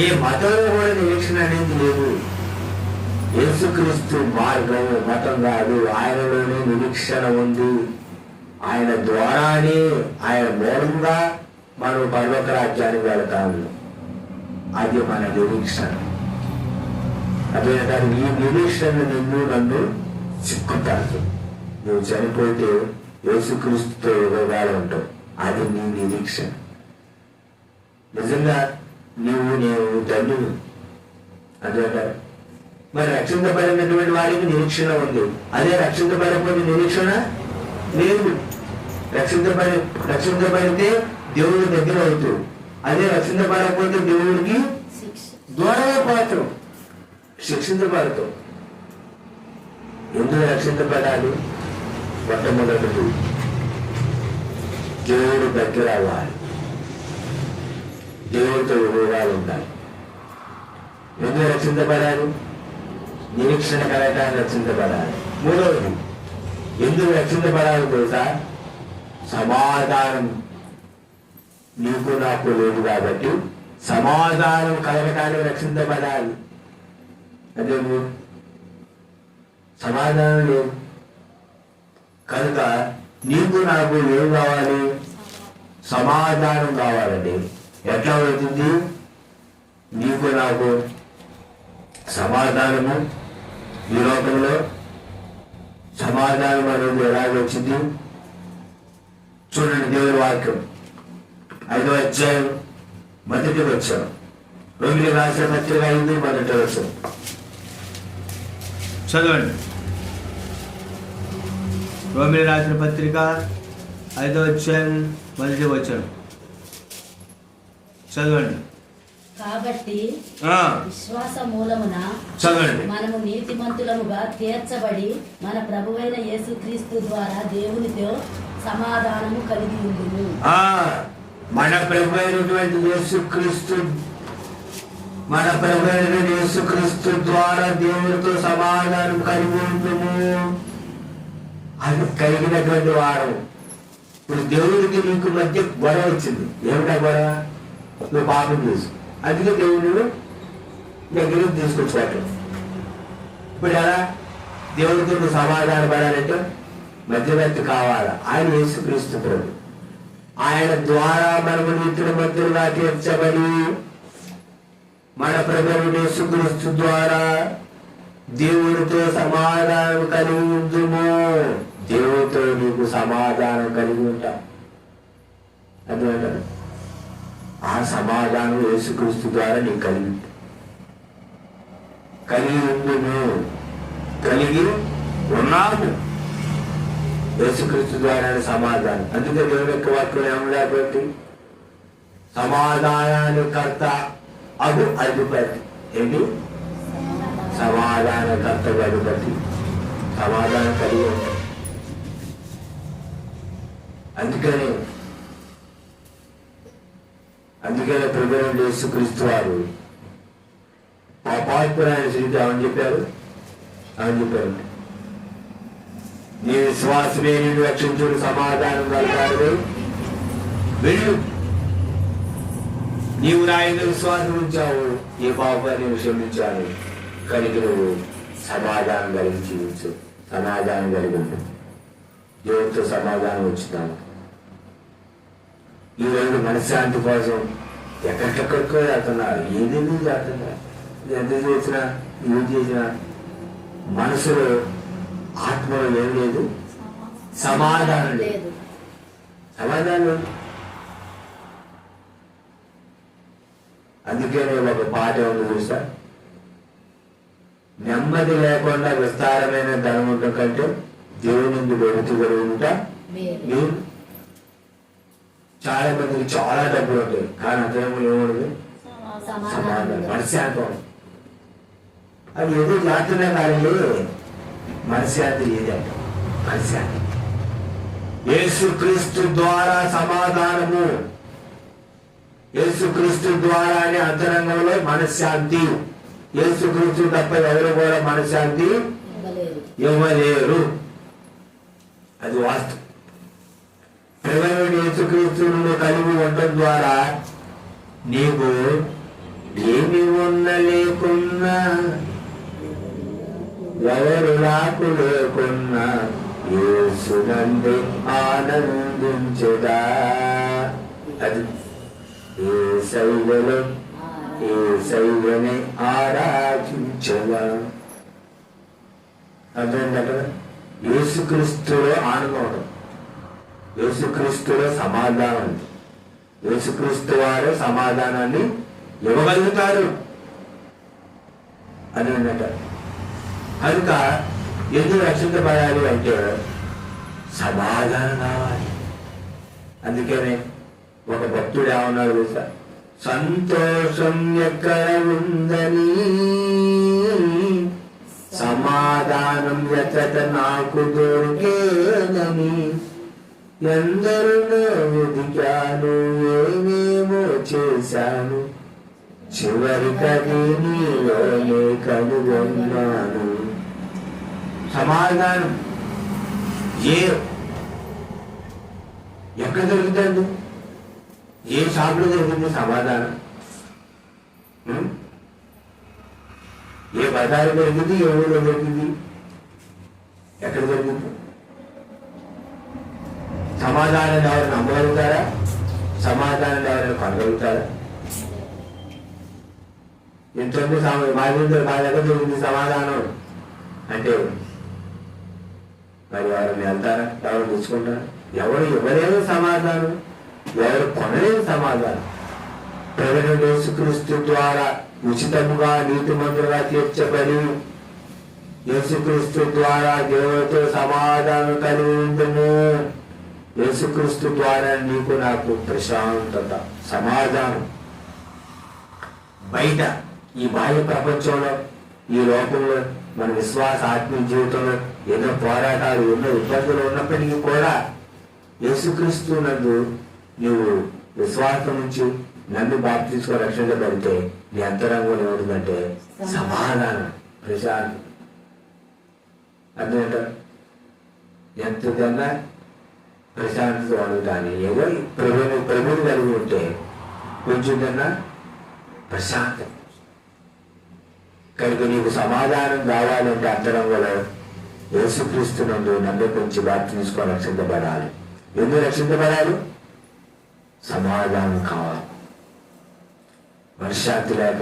ఏ మతంలో కూడా నిరీక్షణ అనేది లేదు. యేసుక్రీస్తు మార్గం మతం కాదు, ఆయనలోనే నిరీక్షణ ఉంది. ఆయన ద్వారానే, ఆయన మూలంగా మనం పరలోక రాజ్యానికి వెళతాము. అది మన నిరీక్షణ. అదే ఈ నిరీక్షణ నిన్ను నన్ను చిక్కుతాడు. నువ్వు చనిపోతే యేసుక్రీస్తుతో యుగాలు ఉంటావు. అది నీ నిరీక్షణ. నిజంగా నేను ధన్యుడు అదేంటారు. మరి రక్షించబడినటువంటి వారికి నిరీక్షణ ఉంది. అదే రక్షించబడకపోతే నిరీక్షణ లేదు. రక్షించబడితే దేవుడి దగ్గర అవుతాడు. అదే రక్షించబడకపోతే దేవుడికి దూరమే పోతాం, శిక్షించబడతాం. ఎందుకు రక్షించబడాలి? మొట్టమొదటి దేవుడు దగ్గర అవ్వాలి, దేవుడితో విరోధాలు ఉండాలి. ఎందుకు రక్షించబడాలి? నిరీక్షణ కలగాలని రక్షించబడాలి. మూడవది ఎందుకు రక్షించబడాలి తెలుసా? సమాధానం నీకు నాకు లేదు కాబట్టి సమాధానం కలగటానికి రక్షించబడాలి. అదే సమాధానం లేదు కనుక నీకు నాకు ఏం కావాలి? సమాధానం కావాలండి. ఎట్లా అవుతుంది? నీకు నాకు సమాధానము ఈ లోకంలో సమాధానం అనేది ఎలాగొచ్చింది చూడండి. దేవుడి వాక్యం 5వ అధ్యాయం 1వ వచనం, రోమిలికి రాసిన పత్రిక 5:1 వచనం చదవండి. రోమిలికి రాసిన పత్రిక 5వ అధ్యాయం 1వ వచనం చదవండి. కాబట్టి విశ్వాస మూలమున చదవండి. మనము నీతిమంతులముగా తీర్చబడి మన ప్రభువైన యేసుక్రీస్తు ద్వారా దేవునితో సమాధానము కలిగి ఉండును. మన ప్రభువైనటువంటి యేసుక్రీస్తు ద్వారా దేవునితో సమాధానం కలిగి ఉండును. అది కలిగినటువంటి వారం. ఇప్పుడు దేవుడికి నీకు మధ్య గొడవ వచ్చింది. ఏమిటా గొడవ? నువ్వు పాపం చేసు. అందుకే దేవుడు దగ్గరికి తీసుకొచ్చాడు. ఇప్పుడు ఎలా దేవుడితో నువ్వు సమాధాన పడాలంటే మధ్యవర్తి కావాలా? ఆయన యేసుక్రీస్తు ప్రభు. ఆయన ద్వారా మనము నీతుల మధ్యలో తీర్చబడి మన ప్రభువు యేసుక్రీస్తు ద్వారా దేవుడితో సమాధానం కలిగి ఉందుము. దేవుడితో నీకు సమాధానం కలిగి ఉంటాం. అర్థమంటారు? ఆ సమాధానం యేసుక్రీస్తు ద్వారా నీకు కలిగి ఉండును. కలిగి ఉన్నాము యేసుక్రీస్తు ద్వారా సమాధానం. అందుకే దేవుని యొక్క వాక్యం ఏమలేకపోతే సమాధానాన్ని కర్త అగు అధిపతి. ఏంటి? సమాధాన కర్త అధిపతి. సమాధానం కలిగి ఉంటాం. అందుకనే ప్రభువైన యేసుక్రీస్తు వారు పాపాత్ములైన స్థితి ఏమని చెప్పారు? నీ విశ్వాసమే నేను రక్షించుడు, సమాధానం కలగాలి. వెళ్ళు, నీవు నా యందు విశ్వాసం ఉంచావు, ఏ పాపాన్ని క్షమించాను కనుక నువ్వు సమాధానం కలిగి జీవించు. సమాధానం కలిగి ఉంటుంది. దేవుడితో సమాధానం వచ్చినాను. ఈరోజు మనశ్శాంతి కోసం ఎక్కడికెక్కడికో చేస్తున్నారు. ఏదేమి చేస్తున్నారు. ఎంత చేసినా ఏం చేసినా మనసులో ఆత్మలో ఏం లేదు, సమాధానం లేదు. సమాధానం. అందుకే ఒక పాట ఉంది చూసా, నెమ్మది లేకుండా విస్తారమైన ధనవంతం కంటే దేవుని నుండి వెలుగుతుంట మీరు. చాలా మందికి చాలా డబ్బులు ఉంటాయి, కానీ అతను ఏముండదు, సమాధానం, మనశ్శాంతం. అది ఏదో జాతర కాలంలో మనశ్శాంతి లేదంట. మనశ్శాంతి యేసుక్రీస్తు ద్వారా సమాధానము, యేసుక్రీస్తు ద్వారానే అంతరంగంలో మనశ్శాంతి. యేసుక్రీస్తు తప్ప ఎవరు కూడా మనశ్శాంతి ఇవ్వలేరు. అది వాస్తవం. ప్రేమైన యేసుక్రీస్తును కలిగి ఉండడం ద్వారా నీకు ఏమి ఉన్న లేకున్నా, ఎవరు నాకు లేకున్నా యేసునందే ఆనందించదా. అది యేసయ్యలో యేసయ్యనే ఆరాధించదా. అర్థమైందట. యేసుక్రీస్తులో ఆనందం ఉండదు, యేసుక్రీస్తులో సమాధానం ఉంది. యేసుక్రీస్తు వారు సమాధానాన్ని ఇవ్వగలుగుతారు అని అన్నట. కనుక ఎందుకు రక్షించబడాలి అంటే సమాధానం కావాలి. అందుకనే ఒక భక్తుడు ఏమన్నాడు తెలుసా, సంతోషం ఎక్కడ ఉందని సమాధానం ఎచ్చట నాకు దొరికేదని, ఎందరినో వెతికాను ఏమేమో చేశాను, చివరికది నీలోనే కనుగొన్నాను. సమాధానం ఎక్కడ దొరుకుతుంది? ఏ షాపులో దొరుకుతుంది సమాధానం? ఏ బజారు దొరికింది, ఏ ఊళ్ళో దొరికింది, ఎక్కడ దొరికింది? సమాధానం ఎవరు నమ్మగలుగుతారా? సమాధానం ఎవరైనా కొనగలుగుతారా? ఇంతకుముందు మా దగ్గర దొరికింది సమాధానం అంటే మరి ఎవరైనా వెళ్తారా? ఎవరు తెచ్చుకుంటారా? ఎవరు ఇవ్వలేని సమాధానం, ఎవరు కొనలేని సమాధానం. ప్రభువైన యేసుక్రీస్తు ద్వారా ఉచితముగా నీతిమంతులుగా తీర్చబడి యేసుక్రీస్తు ద్వారా దేవుడితో సమాధానం కలిగి ఉండును. యేసుక్రీస్తు ద్వారా నీకు నాకు ప్రశాంతత, సమాధానం. బయట ఈ బాహ్య ప్రపంచంలో, ఈ లోకంలో, మన విశ్వాస ఆత్మీయ జీవితంలో ఎన్నో పోరాటాలు, ఎన్నో ఇబ్బందులు ఉన్నప్పటికీ కూడా యేసుక్రీస్తు నందు నీవు విశ్వాసం నుంచి నన్ను బాప్తిస్మో రక్షించబడితే నీ అంతరంగం ఏమిటంటే సమాధానం, ప్రశాంతం. అర్థమంట. ఎంతకన్నా ప్రశాంతత వాళ్ళు కానీ ఏదో ప్రభుని కలిగి ఉంటే కొంచెం కన్నా ప్రశాంతం. కనుక నీకు సమాధానం కావాలంటే అంతరంగంలో యేసుక్రీస్తు నందు నమ్మకంచి బాప్తిస్మో రక్షించబడాలి. ఎందుకు రక్షించబడాలి? సమాధానం కావాలి. మనశ్శాంతి లేక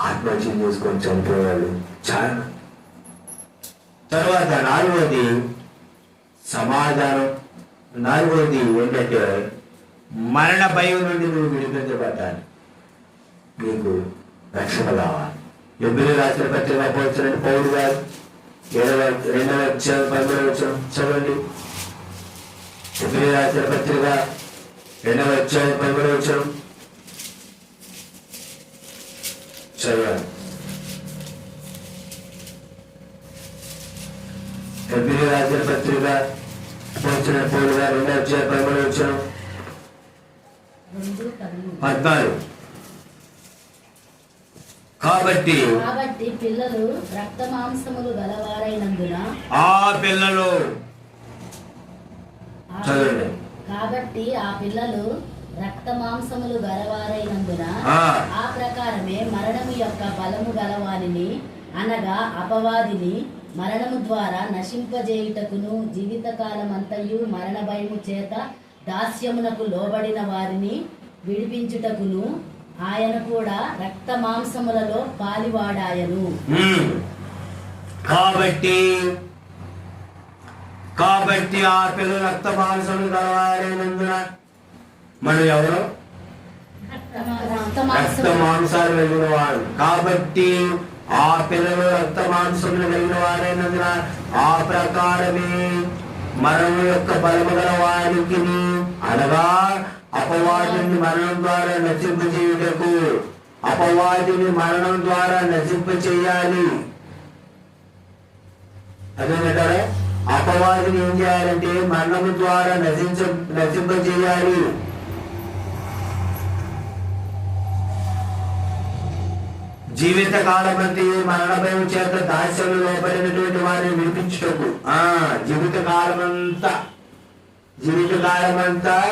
ఆత్మహత్య చేసుకొని చనిపోయేవాళ్ళు చాలా. తర్వాత నాలుగోది సమాధానం. నాలుగోది ఏంటంటే మరణ భయం నుండి నువ్వు విడిపించబడ్డాలి, నీకు రక్షణ కావాలి. ఎబ్రియులకు రాసిన పత్రిక పోల్చండి. పౌలు గారు 2:13 చదవండి. ఎబ్రియులకు రాసిన పత్రిక 2:13 చదవాలి. ఎబ్రియులకు రాసిన పత్రిక పోల్చిన పౌలు గారు 2:13 14. కాబట్టి పిల్లలు రక్త మాంసములు గలవారైనందున పిల్లలు చదవండి. కాబట్టి ఆ పిల్లలు రక్త మాంసములు గలవారైనందున ఆ ప్రకారమే మరణము యొక్క బలము గలవానిని, అనగా అపవాదిని మరణము ద్వారా నశింపజేయుటకును, జీవితకాలమంతయు మరణ భయము చేత దాస్యమునకు లోబడిన వారిని విడిపించుటకును ఆయన కూడా రక్త మాంసములలో పాలివాడాయను. కాబట్టి ఆ పిల్లలు రక్త మాంసములు గలవారైనందున మనం ఎవరు? రక్త మాంసాలు కలిగిన వారు. కాబట్టి ఆ పిల్లలు రక్త మాంసములు కలిగిన వారైనందున ఆ ప్రకారమే మరణం యొక్క బలము గల వారికి, అనగా అపవాదిని మరణం ద్వారా నశింపచేయుటకు, అపవాదిని మరణం ద్వారా నశింపచేయాలి. అదేంటారా? అపవాదిని ఏం చేయాలంటే మరణము ద్వారా నశింపచేయాలి. జీవిత కాలమంతా మరణ భయం చేత దాస్యము లోపడినటువంటి వారిని విడిపించుటకు, జీవిత కాలమంతా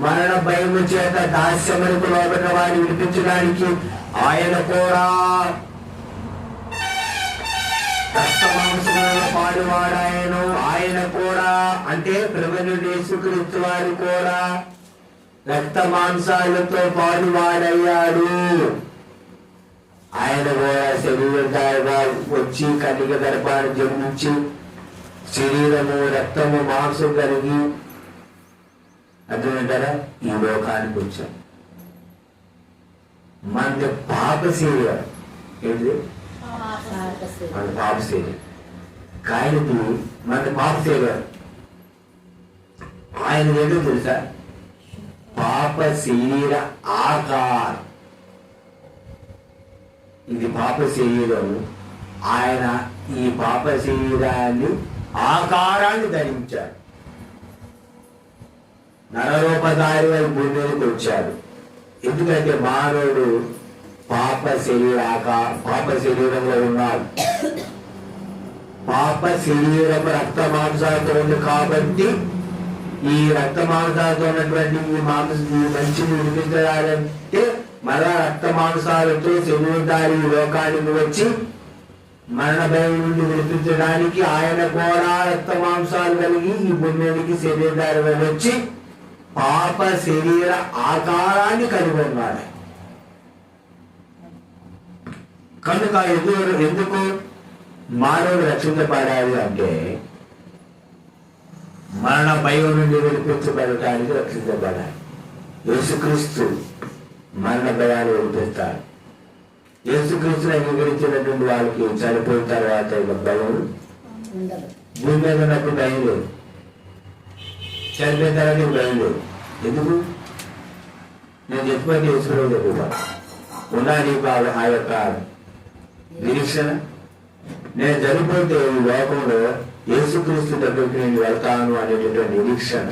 మరణ భయము చేత దాస్యములకు లోపడిన వారిని విడిపించడానికి ఆయన కూడా రక్త మాంసములలో పాడువాడాయను. ఆయన కూడా అంటే ప్రభువైన యేసుక్రీస్తు వారు కూడా రక్త మాంసాలతో పాడువాడయ్యాడు. ఆయన కూడా శరీరధారిగా వచ్చి కన్యక గర్భాన్ని జన్మించి శరీరము రక్తము మాంసం కలిగి అర్థమంటారా ఈ లోకానికి వచ్చాం. మన పాప శరీరం ఏంటి? మన పాప శరీరం. ఆయనకి మన పాప శరీరం ఆయన ఏంటో తెలుసా? పాప శరీర ఆకారం. ఇది పాప శరీరం. ఆయన ఈ పాప శరీరాన్ని ఆకారాన్ని ధరించాడు. నరరూపధారి వారి భూమి మీదకి వచ్చాడు. ఎందుకంటే మానవుడు పాప శరీరంలో ఉన్నాడు. పాప శరీరం రక్త మాంసాలతో ఉంది కాబట్టి ఈ రక్త మాంసాలతో ఉన్నటువంటి ఈ మనిషిని విడిపించాలంటే మళ్ళా రక్త మాంసాలతో శరీరధారి లోకానికి వచ్చి మరణ భయం నుండి విడిపించడానికి ఆయన కూడా రక్త మాంసాలు కలిగి ఈ భూమికి శరీరధారి వచ్చి పాప శరీర ఆకారాన్ని కలిగి ఉన్నాడు. కనుక ఎందుకు మానవుడు రక్షించబడాలి అంటే మరణ భయం నుండి విడిపించబడటానికి రక్షించబడాలి. యేసుక్రీస్తు మరణ భయాన్ని విడిపిస్తాడు. యేసుక్రీస్తుని అంగీకరించినటువంటి వాళ్ళకి చనిపోయిన తర్వాత భయం భూమి మీద ఉన్నప్పుడు భయం లేదు, చనిపోయిన తర్వాత భయం లేదు. ఎందుకు? నేను చెప్పినట్టు యేసుక్రీస్తు చెప్పుకోవాలి ఉన్నా నీకు ఆ యొక్క నిరీక్షణ. నేను చనిపోతే ఈ లోకంలో యేసుక్రీస్తు దగ్గరికి నేను వెళ్తాను అనేటటువంటి నిరీక్షణ,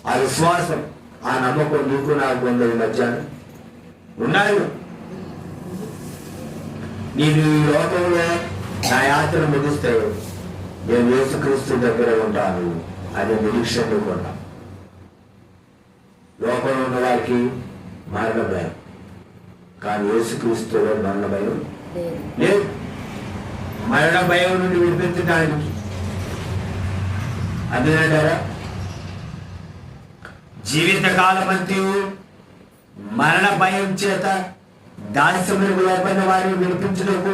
ఆ విశ్వాసం, ఆ నమ్మకం నీకు నాకు ఉంది. మధ్యాహ్నం ఉన్నాను. నేను ఈ లోకంలో నా యాత్ర ముగిస్తే నేను యేసుక్రీస్తు దగ్గర ఉంటాను అనే నిరీక్షణ కూడా. లోకంలో ఉన్న వారికి మరణ భయం, కానీ యేసుక్రీస్తులో మరణ భయం లేదు. మరణ భయం నుండి విడిపించడానికి అదేంటారా? జీవితకాలమంతా మరణ భయం చేత దాస్యములకు లోపడిన వారిని విడిపించుటకు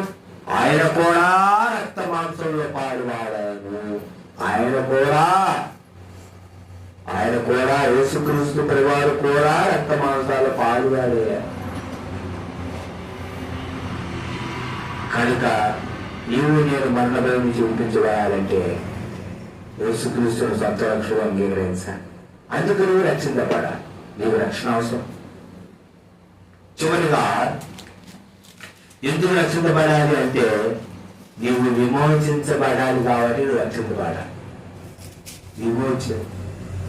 ఆయన కూడా రక్త మాంసంలో పాడువాడాను. ఆయన కూడా యేసుక్రీస్తు పరివారు కూడా రక్త మాంసాల పాడువాడే. కనుక నీవు నేను మరణ భయం నుంచి విడిపించబడాలంటే యేసుక్రీస్తును సొంత రక్షణ అంగీకరించాలి. అందుకు నువ్వు రక్షించబడాలి. నీవు రక్షణ అవసరం. చివరిగా ఎందుకు రక్షించబడాలి అంటే నీవు విమోచించబడాలి కాబట్టి నువ్వు రక్షించబడాలి.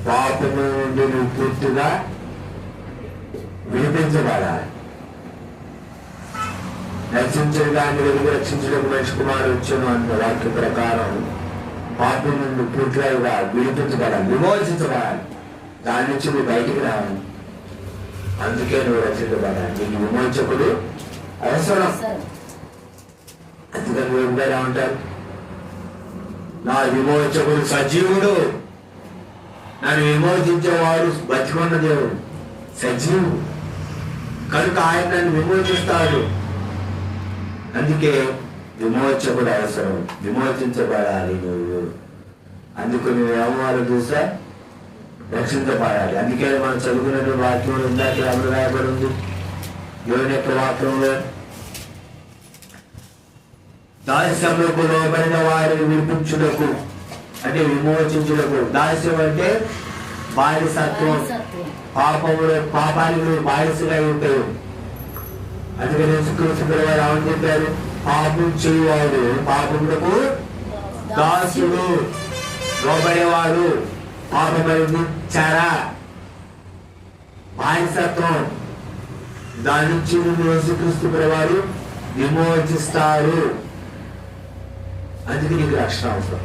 పాపము నుండి నువ్వు పూర్తిగా విడిపించబడాలి. రక్షించడానికి వెలుగు రక్షించడానికి మనిషి కుమారుడు వచ్చాను అన్న వాక్య ప్రకారం పాపం నుండి పూర్తిగా విడిపించబడాలి, విమోచించబడాలి. దాని నుంచి నువ్వు బయటికి రావాలి. అందుకే నువ్వు రక్షించబడాలి. నీకు విమోచకుడు అవసరం. అందుకని నువ్వు ఎవరైనా ఉంటారు, నా విమోచకుడు సజీవుడు, నన్ను విమోచించేవాడు బతికున్న దేవుడు సజీవుడు. కనుక ఆయన నన్ను విమోచిస్తాడు. అందుకే విమోచకుడు అవసరం. విమోచించబడాలి నువ్వు. అందుకు నువ్వు ఏమవాళ్ళు చూసా రక్షించబడాలి. అందుకే మనం చదువుకున్నటువంటి వాక్యంలో ఇందాక ఎవరు రాయబడి ఉంది? దేవుని యొక్క వాక్యంలో దాస్యములకు లోబడిన వారిని విడిపించుటకు, అంటే విమోచించుటకు. దాస్యం అంటే బానిసత్వం, పాపానికి బానిసగా ఉంటాయి. అందుకని యేసుక్రీస్తు వారు ఏమని చెప్పారు? పాపం చేయవాడు పాపములకు దాసుడు, లోబడేవాడు. పాపమైంది చారా బానిసత్వం, దాని నుంచి యేసుక్రీస్తు వారు విమోచిస్తారు. అందుకే నీకు రక్షణ అవసరం,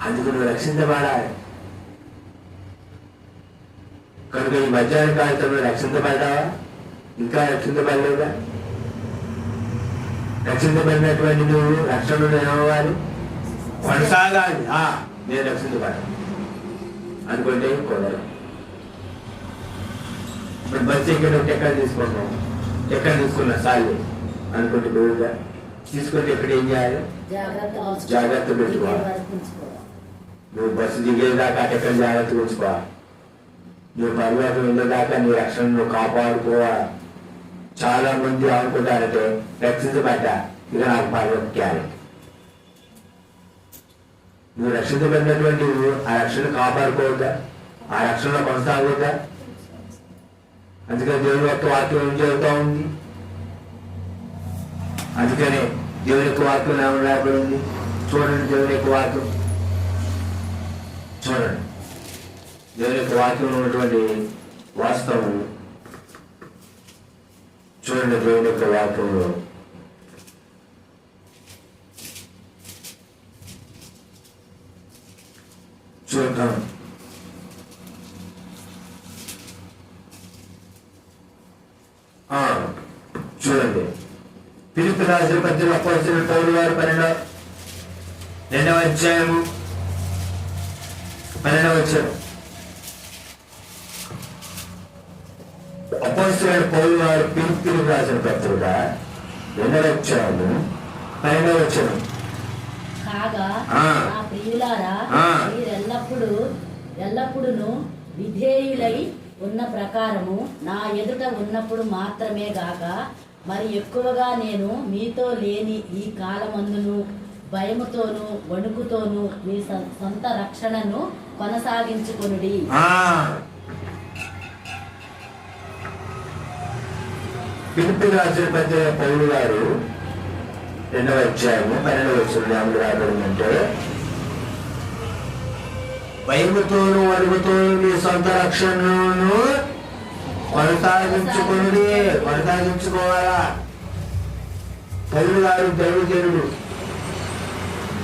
అందుకు నువ్వు రక్షించబడాలి. కనుక ఈ మధ్యాహ్న కాలంలో రక్షించబడ్డావా? ఇంకా రక్షించబడలేదా? రక్షించబడినటువంటి నువ్వు రక్షణలో ఏమవ్వాలి? కొనసాగాలి. నేను రక్షించబడ్డా అనుకుంటే కుదరదు. ఇప్పుడు బస్సు ఎక్కడ ఎక్కడ తీసుకున్నావు, ఎక్కడ తీసుకున్నా సార్లు అనుకుంటే బరువుగా తీసుకుంటే ఎక్కడ ఏం చేయాలి? జాగ్రత్త పెట్టుకోవాలి. నువ్వు బస్సు దిగేదాకా ఎక్కడ జాగ్రత్త ఉంచుకోవాలి. నువ్వు పర్వతం వెళ్ళేదాకా నీ రక్షణ నువ్వు కాపాడుకోవాలి. చాలా మంది అనుకుంటారంటే రక్షించబడ్డా ఇక నాకు పర్వతం క్యారెట్. నువ్వు రక్షించబడినటువంటి ఆ రక్షణ కాపాడుకోవద్దా? ఆ రక్షణలో కొనసాగొద్దా? అందుకని దేవుని యొక్క వాక్యం ఏం జరుగుతూ ఉంది? అందుకనే దేవుని యొక్క వాక్యం ఏమైనా రాబడి ఉంది. చూడండి దేవుని యొక్క వాక్యం, చూడండి దేవుని యొక్క వాక్యంలో ఉన్నటువంటి వాస్తవం చూడండి. దేవుని యొక్క వాక్యంలో చూద్దాం. చూడండి ఫిలిప్పీ రాసిన పత్రిక అపోస్తలుడైన పౌలు గారు 12వ అధ్యాయము 12వ వచనం. అపోస్తలుడైన పౌలు గారు ఫిలిప్పీలకు రాసిన పత్రిక 2వ అధ్యాయము 12వ వచనం. కాగా నా ప్రియులారా, ఎల్లప్పుడూ విధేయులై ఉన్న ప్రకారము నా ఎదుట ఉన్నప్పుడు మాత్రమే గాక మరి ఎక్కువగా నేను మీతో లేని ఈ కాలమందును భయముతోను వణుకుతోను మీ సొంత రక్షణను కొనసాగించుకొనుడి. ఫిలిప్పీ రాసిన పత్రిక పౌలు గారు 2వ అధ్యాయము 12వ వచనం రాబడిందంటే, భయముతోను వణుకుతోను మీ సొంత రక్షణను కొనసాగించుకోవాలా. పౌలు గారు దైవజనుడు,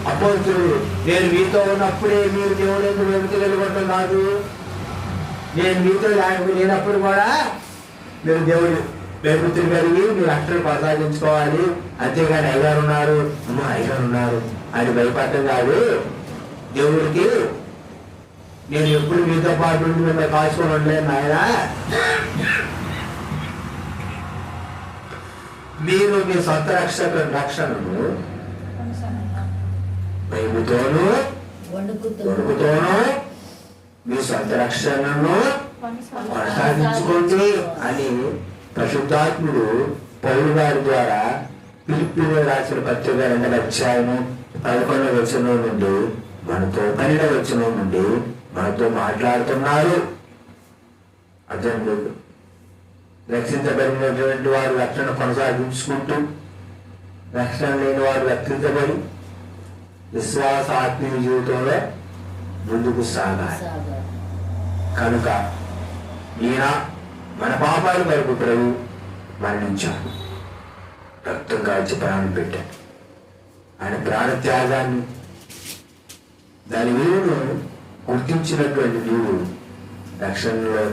అపోస్తలుడు. నేను మీతో ఉన్నప్పుడే మీరు దేవుడు ఎందుకు వెతుకగలుగుతాం కాదు. నేను మీతో లేనప్పుడు కూడా మీరు దేవుడు వెతుకుతులు కలిగి మీ రక్షణ కొనసాగించుకోవాలి. అంతేగాని అయ్యగారు ఉన్నారు, అయ్యగారు ఉన్నారు అని భయపడటం కాదు. దేవుడికి నేను ఎప్పుడు మీతో పాటు ఉండి మిమ్మల్ని కాచుకొని ఉండలేను ఆయన. మీరు మీ సొంత రక్షణను భయముతోనూ వణుకుతోనూ మీ సొంత రక్షణను కొనసాగించుకోండి అని పరిశుద్ధాత్ముడు పౌలు గారి ద్వారా ఫిలిప్పీలకు రాసిన పత్రిక 2వ అధ్యాయము 11వ వచనం నుండి మనతో 12వ వచనం నుండి మనతో మాట్లాడుతున్నారు. అర్థం లేదు. రక్షించబడినటువంటి వారు రక్షణ కొనసాగించుకుంటూ, రక్షణ లేని వారు రక్షించబడి విశ్వాస ఆత్మీయ జీవితంలో ముందుకు సాగాలి. కనుక ఈయన మన పాపాలు వరకు ప్రభు మరణించాడు, రక్తం కాల్చి ప్రాణం పెట్టాడు. ఆయన ప్రాణ త్యాగాన్ని, దాని విలువను గుర్తించినటువంటి నీవు రక్షణలో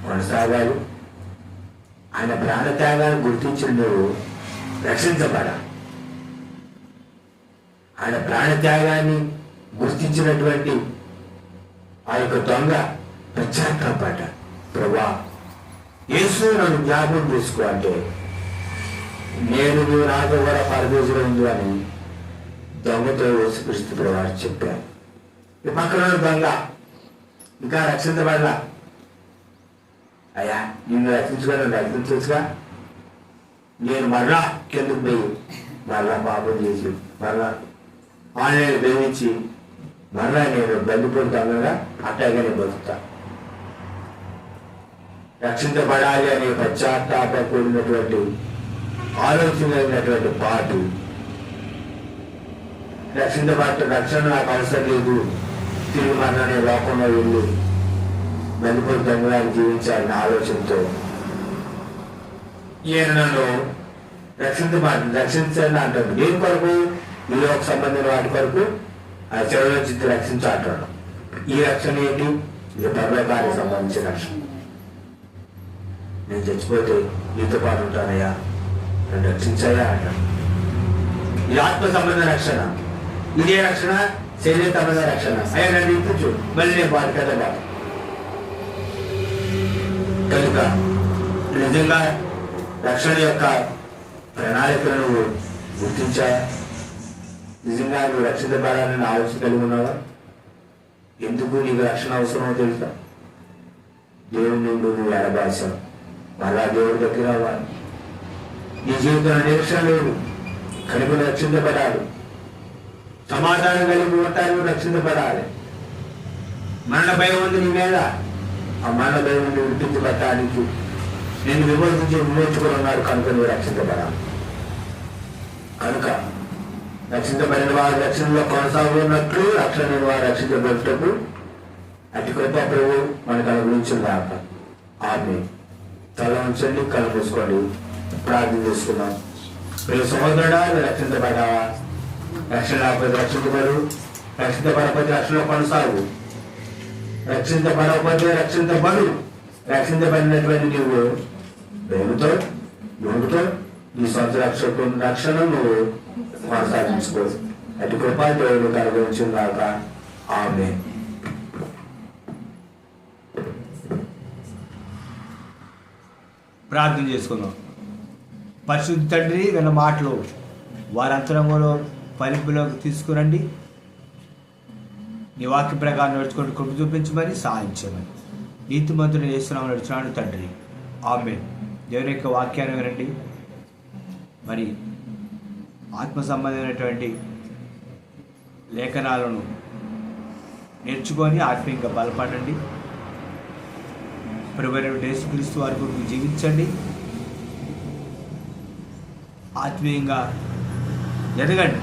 కొనసాగాలి. ఆయన ప్రాణ త్యాగాన్ని గుర్తించిన నువ్వు రక్షించబడాలి. ఆయన ప్రాణ త్యాగాన్ని గుర్తించినటువంటి ఆ యొక్క దొంగ పశ్చాత్తాపడ్డ, ప్రభా యేసు నన్ను జ్ఞాపకం చేసుకో అంటే, నేను నువ్వు నాతో కూడా పరదేశంలో ఉంది అని దొంగతో యేసుక్రీస్తు ప్రభువు చెప్పారు. ఈ పక్కన దొంగ ఇంకా రక్షించబడలా. అయ్యా నిన్ను రక్షించుకొని రక్షించవచ్చుగా, నేను మరలా కిందకు పోయి మరలా పాపం చేసి మరలా ఆన్లైన్ బెదిరించి మరలా నేను బందిపోతానుగా అట్టాగానే బతుకుతా. రక్షించబడాలి అనే పశ్చాత్తాప కూడినటువంటి ఆలోచన అయినటువంటి పాటు రక్షణ నాకు అవసరం లేదు, తిరిగి మరణనే లోకంలో వెళ్ళి బందిపోతానుగా జీవించాలనే ఆలోచనతో ఈయన నన్ను రక్షించాలని అంటాడు. దేని కొరకు? ఈ లోక సంబంధించిన వాటి కొరకు ఆ చెడుల చిత్తి రక్షించాడు. ఈ రక్షణ ఏంటి? ఇది పరలోకానికి సంబంధించిన రక్షణ. నేను చచ్చిపోతే నీతో పాటు ఉంటానయ్యా, నన్ను రక్షించాయా అంటాడు. ఇది ఆత్మ సంబంధ రక్షణ. ఇదే రక్షణ శరీర సంబంధ రక్షణ. అయ్యా నన్ను ఇప్పించు, మళ్ళీ నేను బాధ కదా. కనుక నిజంగా రక్షణ యొక్క ప్రణాళికను నువ్వు గుర్తించావా? నిజంగా నువ్వు రక్షించబడాలని ఆలోచన కలిగి ఉన్నావా? ఎందుకు నీకు రక్షణ అవసరమో తెలుసా? దేవుడి నుండి నువ్వు ఎడబాసావు, మళ్ళా దేవుడి దగ్గర అవ్వాలి. నీ జీవితంలో నిరీక్షణ లేదు కనుక రక్షించబడాలి. సమాధానం కలిగి ఉంటాను, రక్షించబడాలి. మరణ భయం ఉంది నీ మీద. ఆ మరణ భయం నుండి విడిపించబడటానికి నేను విమోచించుకుని ఉన్నారు కనుక నువ్వు రక్షించబడాలి. కనుక రక్షించబడిన వారు రక్షణలో కొనసాగుతున్నట్లు రక్షణ వారు రక్షించబడుటకు అతి కృప ప్రభు మనకు అనుగ్రహించుగాక. ఆమేన్. తల ఉంచండి, కళ్ళు మూసుకోండి, ప్రార్థన చేసుకున్నాం. మీరు సహోదరుడా రక్షించబడ్డావా? రక్షణ లేకపోతే రక్షించబడు, రక్షించబడకపోతే రక్షణలో కొనసాగు, రక్షించబడకపోతే రక్షించబడు. రక్షించబడినటువంటి నువ్వు దేవుడితో దేవుడితో నీ సొంత రక్షణ నువ్వు కొనసాగించుకో. అటు కృపా దేవుడు కనుగొంచుగాక. ఆమేన్. ప్రార్థన చేసుకుందాం. పరిశుద్ధ తండ్రి, విన్న మాటలు వారి అంతరంగంలో ఫలింపులోకి తీసుకురండి. నీ వాక్య ప్రకారం నడుచుకుంటూ కృప చూపించమని సహాయం చేయమని నీతిమంతుడు చేస్తున్నాము నడుచున్నాడు తండ్రి. ఆమేన్. దేవుని యొక్క వాక్యాన్ని వినండి. మరి ఆత్మ సంబంధమైనటువంటి లేఖనాలను నేర్చుకొని ఆత్మీయంగా బలపడండి. ప్రభువైన యేసుక్రీస్తు వారి కొరకు జీవించండి. ఆత్మీయంగా ఎదగండి.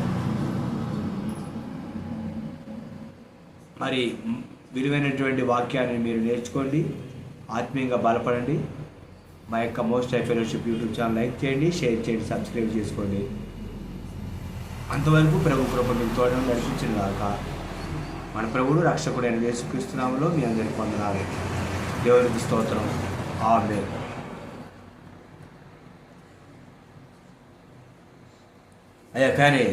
మరి విలువైనటువంటి వాక్యాన్ని మీరు నేర్చుకోండి, ఆత్మీయంగా బలపడండి. మా యొక్క most high fellowship YouTube channel like చేయండి, షేర్ చేయండి, సబ్స్క్రైబ్ చేసుకోండి. అంతవరకు ప్రభు కృప మీకు తోడని నడిపించిన దాకా మన ప్రభువుడు రక్షకుడైన యేసుక్రీస్తు నామములో మీ అందరికీ వందనాలు. దేవునికి స్తోత్రం. ఆమేన్. అయ్యా కానీ